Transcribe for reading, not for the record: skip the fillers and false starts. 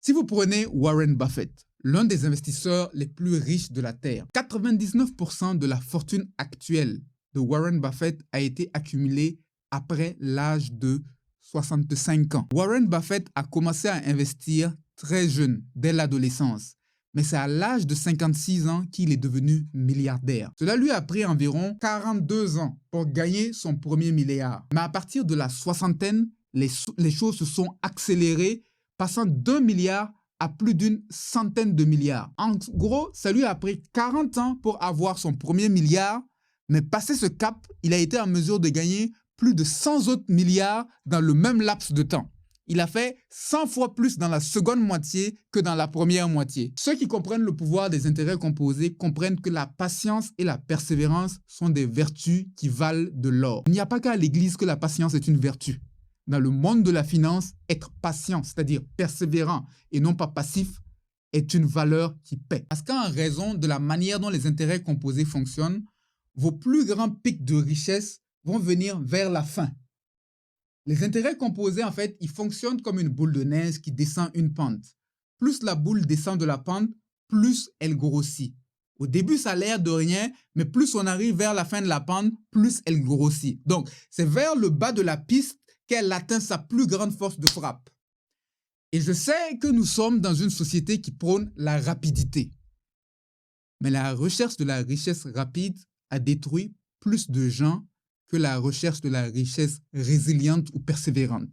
Si vous prenez Warren Buffett, l'un des investisseurs les plus riches de la Terre, 99% de la fortune actuelle de Warren Buffett a été accumulée après l'âge de 65 ans. Warren Buffett a commencé à investir très jeune, dès l'adolescence. Mais c'est à l'âge de 56 ans qu'il est devenu milliardaire. Cela lui a pris environ 42 ans pour gagner son premier milliard. Mais à partir de la soixantaine, les choses se sont accélérées, passant d'1 milliard à plus d'une centaine de milliards. En gros, ça lui a pris 40 ans pour avoir son premier milliard, mais passé ce cap, il a été en mesure de gagner plus de 100 autres milliards dans le même laps de temps. Il a fait 100 fois plus dans la seconde moitié que dans la première moitié. Ceux qui comprennent le pouvoir des intérêts composés comprennent que la patience et la persévérance sont des vertus qui valent de l'or. Il n'y a pas qu'à l'église que la patience est une vertu. Dans le monde de la finance, être patient, c'est-à-dire persévérant et non pas passif, est une valeur qui paie. Parce qu'en raison de la manière dont les intérêts composés fonctionnent, vos plus grands pics de richesse vont venir vers la fin. Les intérêts composés, en fait, ils fonctionnent comme une boule de neige qui descend une pente. Plus la boule descend de la pente, plus elle grossit. Au début, ça a l'air de rien, mais plus on arrive vers la fin de la pente, plus elle grossit. Donc, c'est vers le bas de la piste qu'elle atteint sa plus grande force de frappe. Et je sais que nous sommes dans une société qui prône la rapidité. Mais la recherche de la richesse rapide a détruit plus de gens que la recherche de la richesse résiliente ou persévérante.